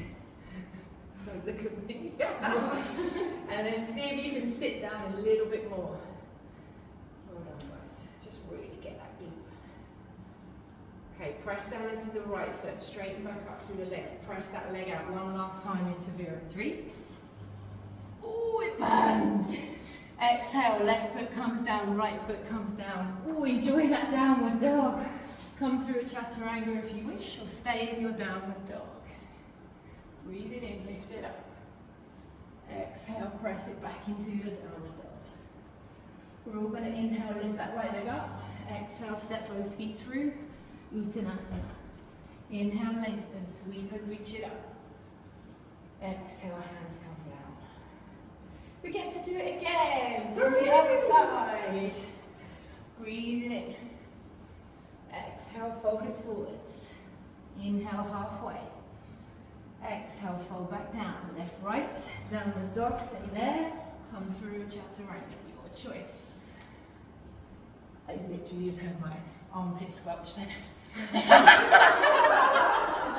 Don't look at me. And then see if you can sit down a little bit more. Well done, guys. Just really get that deep. Okay, press down into the right foot. Straighten back up through the legs. Press that leg out one last time into Vira 3. Oh, it burns. Exhale, left foot comes down, right foot comes down. Oh, enjoy that downward dog. Come through a chaturanga if you wish, or stay in your downward dog. Breathe it in, lift it up. Exhale, press it back into your downward dog. We're all going to inhale, lift that right leg up. Exhale, step both feet through. Uttanasana. Inhale, lengthen, sweep and reach it up. Exhale, hands come down. We get to do it again. On the other side. Breathe it in. Exhale, fold it forwards. Inhale, halfway. Exhale, fold back down. Left, right. Downward dog, stay there. Come through chaturanga, your choice. I literally just heard my armpit squelch then.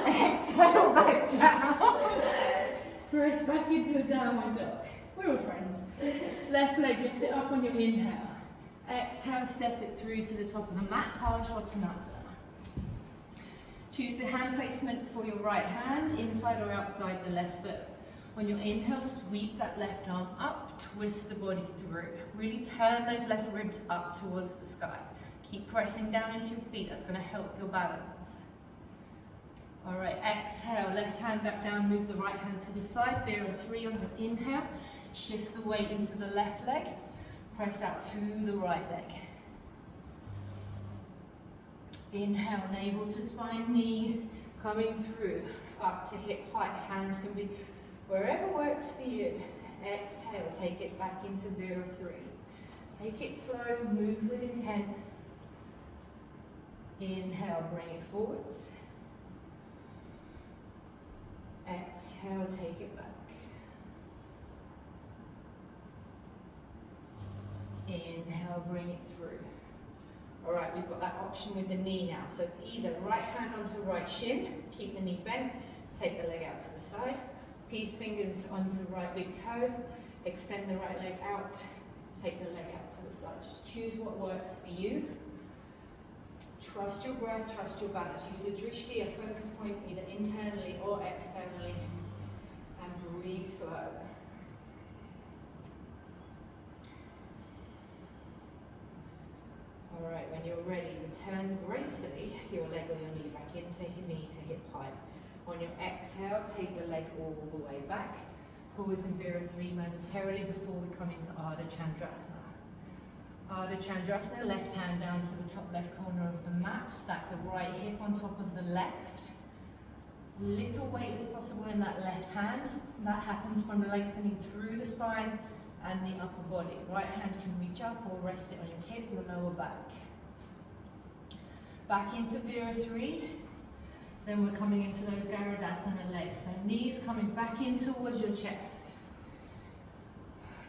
Exhale, back down. Press back into a downward dog. We're all friends. Left leg, lift it up on your inhale. Exhale, step it through to the top of the mat, Virabhadrasana. Choose the hand placement for your right hand, inside or outside the left foot. On your inhale, sweep that left arm up, twist the body through. Really turn those left ribs up towards the sky. Keep pressing down into your feet, that's going to help your balance. Alright, exhale, left hand back down, move the right hand to the side, Vira 3 on your inhale. Shift the weight into the left leg, press out through the right leg. Inhale, navel to spine, knee coming through, up to hip height. Hands can be wherever works for you. Exhale, take it back into Vira 3. Take it slow, move with intent. Inhale, bring it forwards. Exhale, take it back. Inhale, bring it through. Alright, we've got that option with the knee now. So it's either right hand onto right shin, keep the knee bent, take the leg out to the side, peace fingers onto right big toe, extend the right leg out, take the leg out to the side. Just choose what works for you. Trust your breath, trust your balance. Use a drishti, a focus point, either internally or externally, and breathe slow. Alright, when you're ready, return gracefully your leg or your knee back in, take your knee to hip height. On your exhale, take the leg all the way back. Pause in Vira 3 momentarily before we come into Ardha Chandrasana. Ardha Chandrasana, left hand down to the top left corner of the mat, stack the right hip on top of the left. Little weight as possible in that left hand. That happens from lengthening through the spine and the upper body. Right hand can reach up or rest it on your hip, your lower back. Back into Vira 3. Then we're coming into those Virabhadrasana legs. So knees coming back in towards your chest.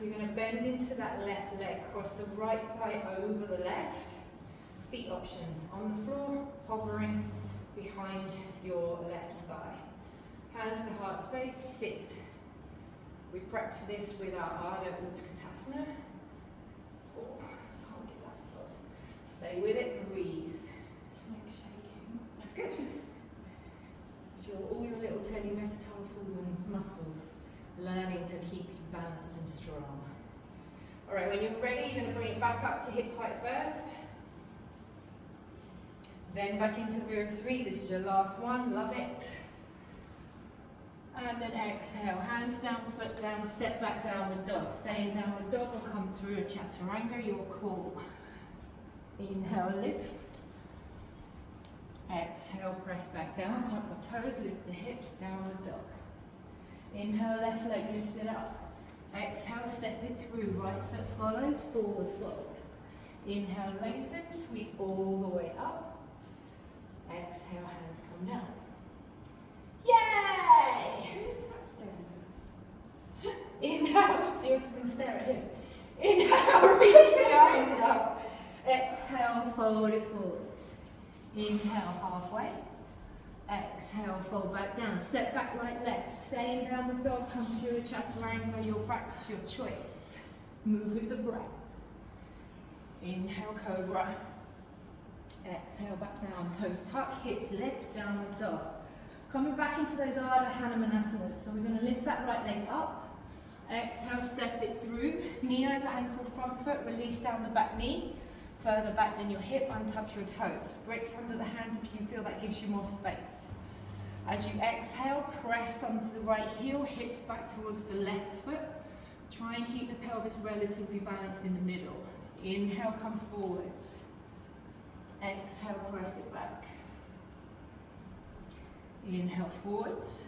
You're going to bend into that left leg, cross the right thigh over the left. Feet options on the floor, hovering behind your left thigh. Hands to heart space, sit. We prepped for this with our Ardha Utkatasana. Oh, can't do that, so stay with it, breathe. That's good. So all your little tiny metatarsals and muscles learning to keep you balanced and strong. Alright, when you're ready, you're going to bring it back up to hip height first. Then back into Vira 3, this is your last one, love it. And then exhale, hands down, foot down, step back downward dog. Staying downward dog will come through a chaturanga, you're cool. Inhale, lift. Exhale, press back down, tuck the toes, lift the hips, downward dog. Inhale, left leg lifted up. Exhale, step it through, right foot follows, forward fold. Inhale, lengthen, sweep all the way up. Exhale, hands come down. Yay! Who's that staring at? Inhale, so you're just going to stare at him. Inhale, reach the arms up. Exhale, fold it forwards. Inhale, halfway. Exhale, fold back down. Step back, right, left. Staying downward dog comes through a chaturanga. You'll practice your choice. Move with the breath. Inhale, cobra. Exhale, back down. Toes tuck, hips lift, downward dog. Coming back into those Ardha Hanumanasanas. So we're going to lift that right leg up. Exhale, step it through. Knee over ankle, front foot. Release down the back knee. Further back than your hip, untuck your toes. Bricks under the hands if you feel that gives you more space. As you exhale, press onto the right heel, hips back towards the left foot. Try and keep the pelvis relatively balanced in the middle. Inhale, come forwards. Exhale, press it back. Inhale, forwards.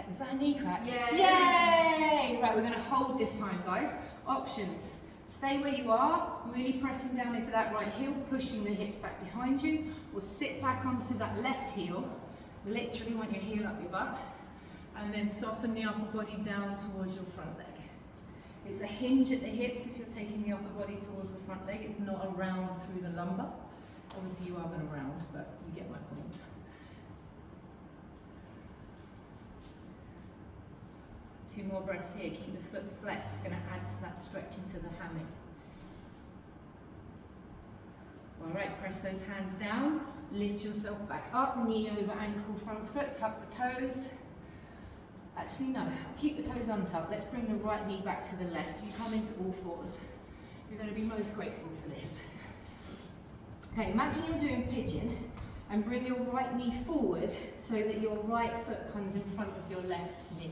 Was that a knee crack? Yeah. Yay! Right, we're going to hold this time, guys. Options. Stay where you are, really pressing down into that right heel, pushing the hips back behind you, or sit back onto that left heel. Literally want your heel up your butt. And then soften the upper body down towards your front leg. It's a hinge at the hips if you're taking the upper body towards the front leg. It's not a round through the lumbar. Obviously you are going to round, but you get my point. Two more breaths here. Keep the foot flexed. Going to add to that stretch into the hammy. All right, press those hands down. Lift yourself back up. Knee over ankle, front foot. Tuck the toes. Actually, no. Keep the toes untucked. Let's bring the right knee back to the left. So you come into all fours. You're going to be most grateful for this. Okay, imagine you're doing pigeon and bring your right knee forward so that your right foot comes in front of your left knee.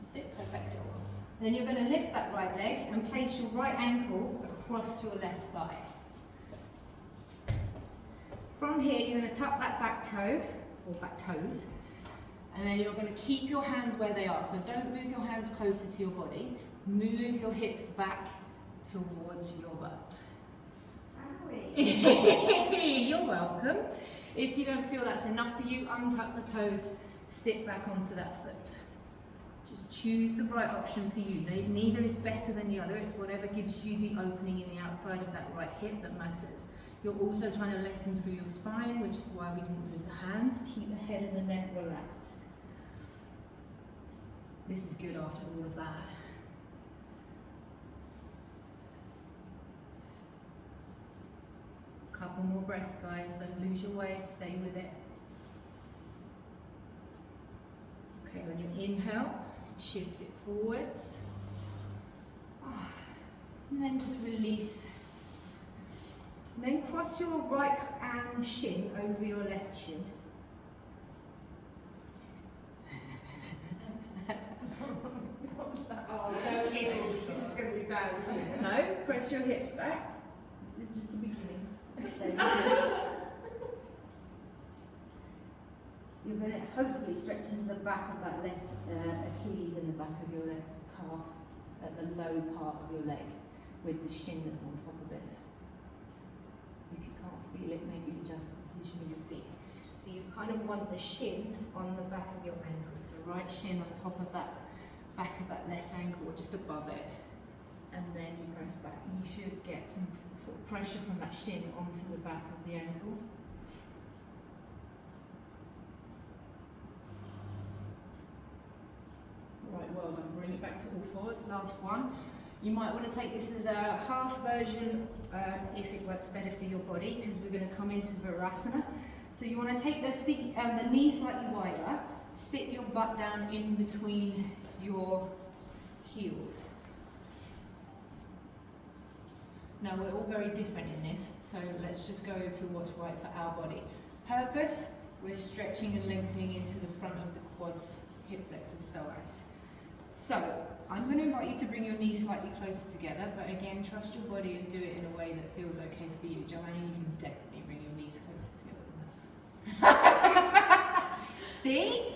That's it, perfecto. Then you're going to lift that right leg and place your right ankle across your left thigh. From here, you're going to tuck that back toe, or back toes, and then you're going to keep your hands where they are. So don't move your hands closer to your body. Move your hips back towards your butt. You're welcome. If you don't feel that's enough for you, untuck the toes, sit back onto that foot. Just choose the right option for you. Neither is better than the other. It's whatever gives you the opening in the outside of that right hip that matters. You're also trying to lengthen through your spine, which is why we didn't move the hands. Keep the head and the neck relaxed. This is good after all of that. Couple more breaths, guys. Don't lose your way. Stay with it. Okay, when you inhale, shift it forwards. And then just release. And then cross your right shin over your left shin. What was that? Oh, don't giggle. This is going to be bad, isn't it? No, press your hips back. This is just the beginning. You're going to hopefully stretch into the back of that left Achilles and the back of your left calf at the low part of your leg with the shin that's on top of it. If you can't feel it, maybe adjust the position of your feet. So you kind of want the shin on the back of your ankle. So right shin on top of that back of that left ankle, or just above it. And then you press back, and you should get some sort of pressure from that shin onto the back of the ankle. Right, well done. Bring it back to all fours. Last one. You might want to take this as a half version if it works better for your body, because we're going to come into Virabhadrasana. So you want to take the feet, the knee slightly wider, sit your butt down in between your heels. Now we're all very different in this, so let's just go to what's right for our body. Purpose, we're stretching and lengthening into the front of the quads, hip flexors, psoas. So, I'm going to invite you to bring your knees slightly closer together, but again, trust your body and do it in a way that feels okay for you. Joanna, you can definitely bring your knees closer together than that. See?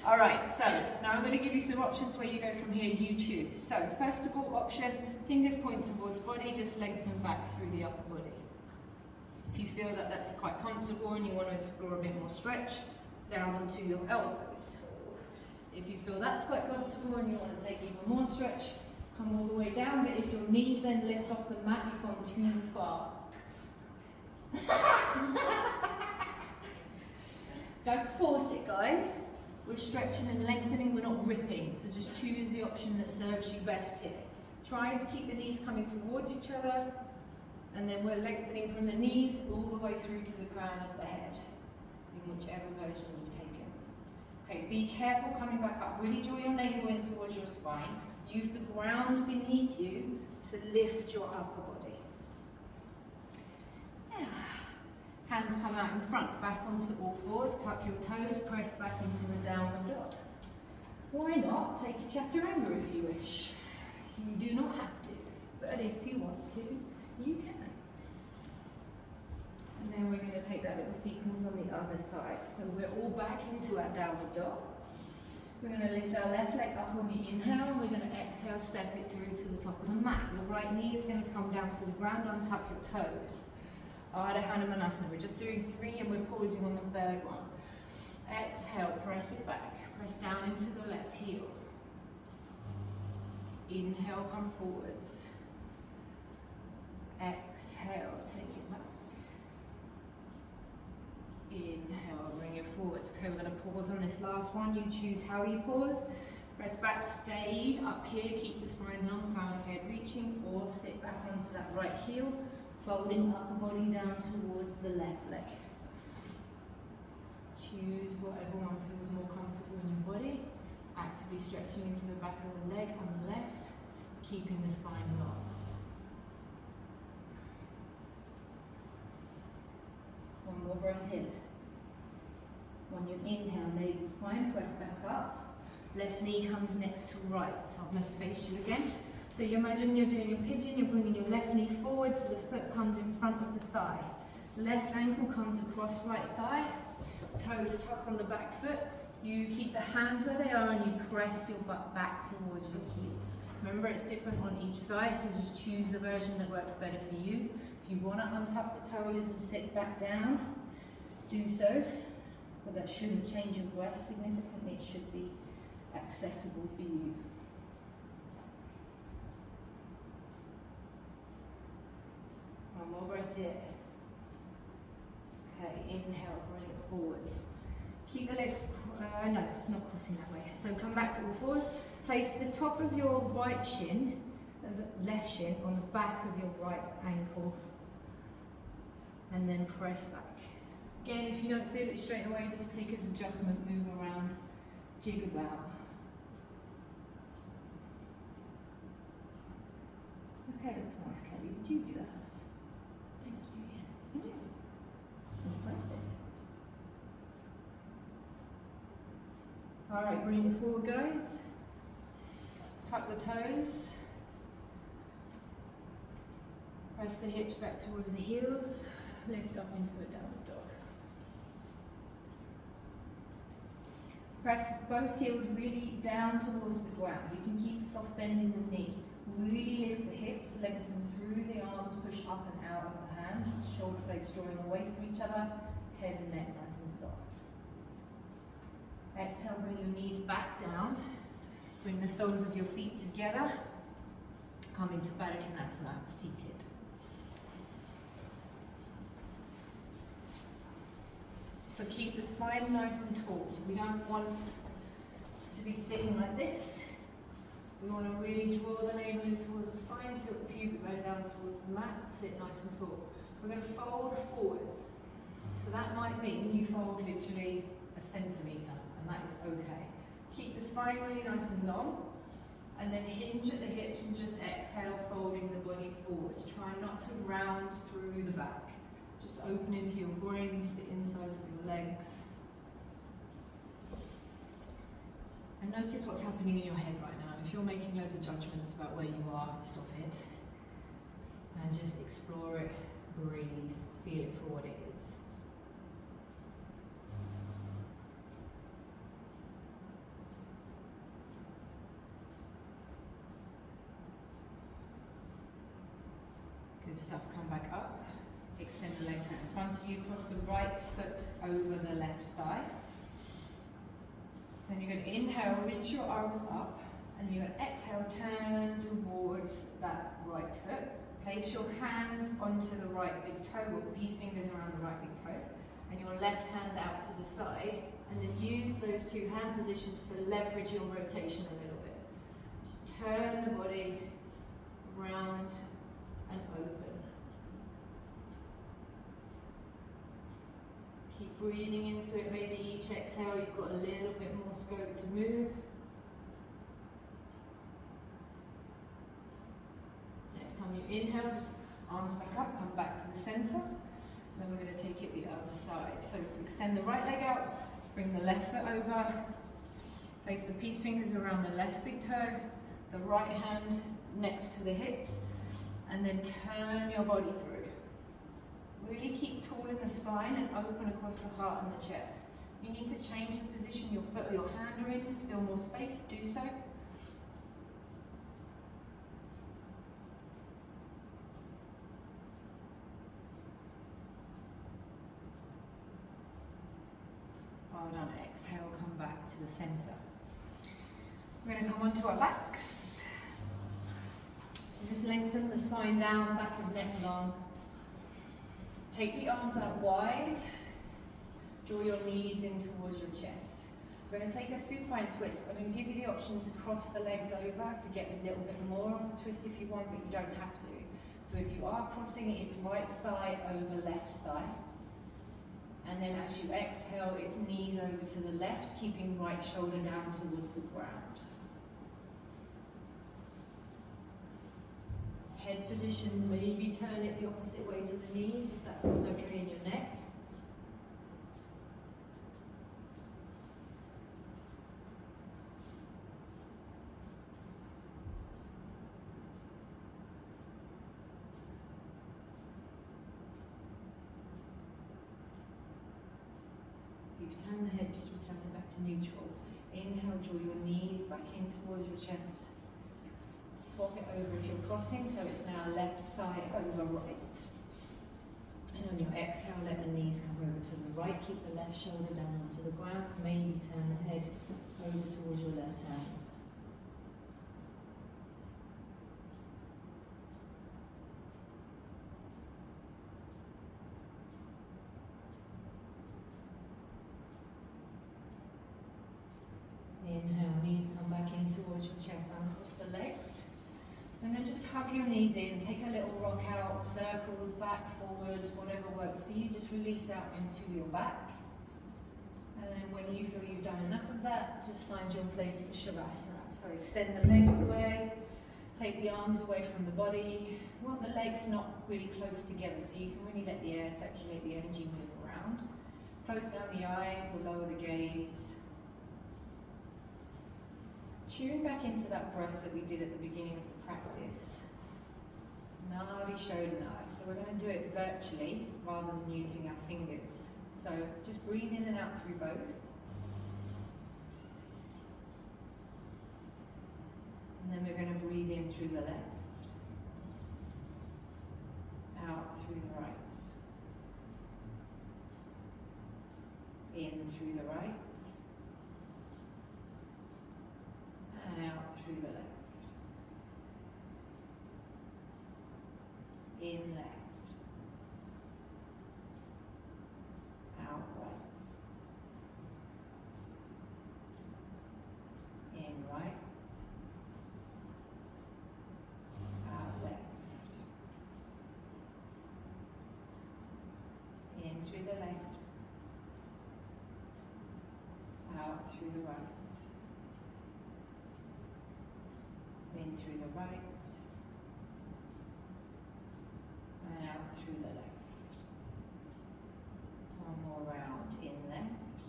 Alright, so now I'm going to give you some options where you go from here, you choose. So, first of all, option, fingers point towards body, just lengthen back through the upper body. If you feel that that's quite comfortable and you want to explore a bit more stretch, down onto your elbows. If you feel that's quite comfortable and you want to take even more stretch, come all the way down, but if your knees then lift off the mat, you've gone too far. Don't force it, guys. We're stretching and lengthening, we're not ripping, so just choose the option that serves you best here. Trying to keep the knees coming towards each other, and then we're lengthening from the knees all the way through to the crown of the head, in whichever version you've taken. Okay, be careful coming back up. Really draw your navel in towards your spine. Use the ground beneath you to lift your upper body. Yeah. Hands come out in front, back onto all fours, tuck your toes, press back into the downward dog. Why not take a chaturanga if you wish? You do not have to, but if you want to, you can. And then we're going to take that little sequence on the other side. So we're all back into our downward dog. We're going to lift our left leg up on the inhale, and we're going to exhale, step it through to the top of the mat. Your right knee is going to come down to the ground, untuck your toes. Ardha Hanumanasana. We're just doing 3 and we're pausing on the 3rd one. Exhale, press it back. Press down into the left heel. Inhale, come forwards. Exhale, take it back. Inhale, bring it forwards. Okay, we're going to pause on this last one. You choose how you pause. Press back, stay up here, keep the spine long, crown of head reaching, or sit back onto that right heel, folding upper body down towards the left leg. Choose whatever one feels more comfortable in your body. Actively stretching into the back of the leg on the left, keeping the spine long. One more breath in. On your inhale, navel spine, press back up. Left knee comes next to right, so I'm going to face you again. So you imagine you're doing your pigeon, you're bringing your left knee forward so the foot comes in front of the thigh. Left ankle comes across right thigh, toes tuck on the back foot. You keep the hands where they are and you press your butt back towards your heel. Remember, it's different on each side, so just choose the version that works better for you. If you want to untuck the toes and sit back down, do so, but that shouldn't change your breath significantly. It should be accessible for you. One more breath here. Okay, inhale, bring it forwards. Keep the legs, no, not crossing that way. So come back to all fours. Place the top of your right shin, the left shin, on the back of your right ankle. And then press back. Again, if you don't feel it straight away, just take an adjustment, move around, jig about. Okay, looks nice, Kelly. Did you do that? Thank you, yes. You did. Impressive. Alright, bring it forward, guys. Tuck the toes. Press the hips back towards the heels. Lift up into a downward dog. Press both heels really down towards the ground. You can keep a soft bend in the knee. Really lift the hips, lengthen through the arms, push up and out of the hands. Shoulder blades drawing away from each other. Head and neck nice and soft. Exhale, bring your knees back down. Bring the soles of your feet together. Come into Baddha Konasana, seated. So keep the spine nice and tall. So we don't want to be sitting like this. We want to really draw the navel in towards the spine, tilt the pubic bone down towards the mat, sit nice and tall. We're going to fold forwards. So that might mean you fold literally a centimetre, and that is okay. Keep the spine really nice and long, And then hinge at the hips and just exhale, folding the body forwards. Try not to round through the back. Just open into your groins, the insides of your legs. And notice what's happening in your head right now. If you're making loads of judgments about where you are, stop it. And just explore it, breathe, feel it for what it is. Good stuff, come back up. Extend the legs out in front of you, cross the right foot over the left thigh. Then you're going to inhale, reach your arms up, and then you're going to exhale, turn towards that right foot. Place your hands onto the right big toe, or peace fingers around the right big toe, and your left hand out to the side, and then use those two hand positions to leverage your rotation a little bit. So turn the body round and open. Keep breathing into it. Maybe each exhale you've got a little bit more scope to move. Next time you inhale, just arms back up, come back to the center. Then we're going to take it the other side. So extend the right leg out, bring the left foot over, place the peace fingers around the left big toe, the right hand next to the hips, and then turn your body through. Really keep tall in the spine and open across the heart and the chest. You need to change the position your foot or your hand are in to feel more space. Do so. Well done. Exhale, come back to the center. We're going to come onto our backs. So just lengthen the spine down, back of neck long. Take the arms out wide. Draw your knees in towards your chest. We're going to take a supine twist. I'm going to give you the option to cross the legs over to get a little bit more of the twist if you want, but you don't have to. So if you are crossing it, it's right thigh over left thigh. And then as you exhale, it's knees over to the left, keeping right shoulder down towards the ground. Head position, maybe turn it the opposite way to the knees if that feels okay in your neck. You've turned the head, just return it back to neutral. Inhale, draw your knees back in towards your chest. Swap it over if you're crossing, so it's now left thigh over right. And on your exhale, let the knees come over to the right. Keep the left shoulder down onto the ground. Maybe turn the head over towards your left hand. Inhale, knees come back in towards your chest, uncross the legs. And then just hug your knees in, take a little rock out, circles, back, forward, whatever works for you. Just release out into your back. And then when you feel you've done enough of that, just find your place for Shavasana. So extend the legs away, take the arms away from the body. We want the legs not really close together, so you can really let the air circulate, the energy move around. Close down the eyes or lower the gaze. Tune back into that breath that we did at the beginning of the practice. Nadi Shodhana. So we're going to do it virtually rather than using our fingers. So just breathe in and out through both. And then we're going to breathe in through the left. Out through the right. In through the right. And out through the left. In left. Out right. In right. Out left. In through the left. Out through the right. in through the right and out through the left. One more round, in left,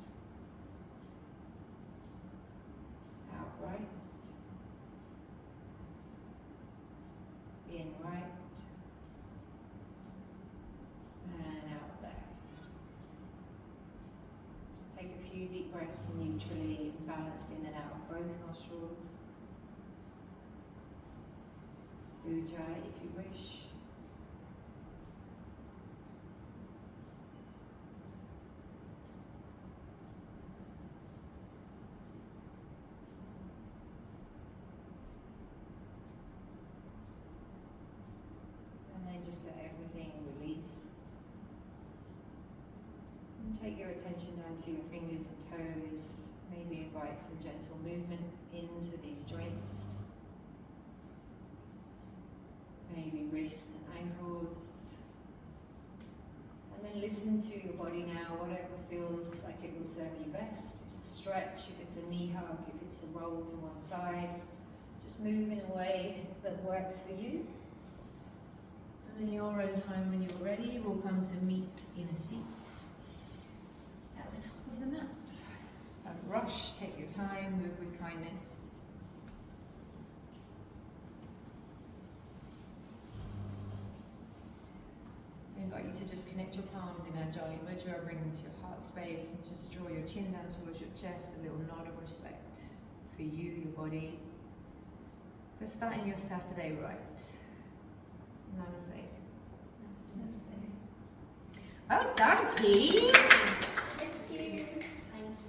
out right, in right, and out left. Just take a few deep breaths neutrally, balanced in and out of both nostrils. Ujjayi if you wish. And then just let everything release. And take your attention down to your fingers and toes. Maybe invite some gentle movement into these joints. Maybe wrists and ankles. And then listen to your body now, whatever feels like it will serve you best. It's a stretch, if it's a knee hug, if it's a roll to one side. Just move in a way that works for you. And in your own time, when you're ready, we'll come to meet in a seat at the top of the mat. Don't rush, take your time, move with kindness. I invite you to just connect your palms in Ujjayi Mudra, bring them to your heart space, and just draw your chin down towards your chest, a little nod of respect for you, your body, for starting your Saturday right. Namaste. Namaste. Well done, team!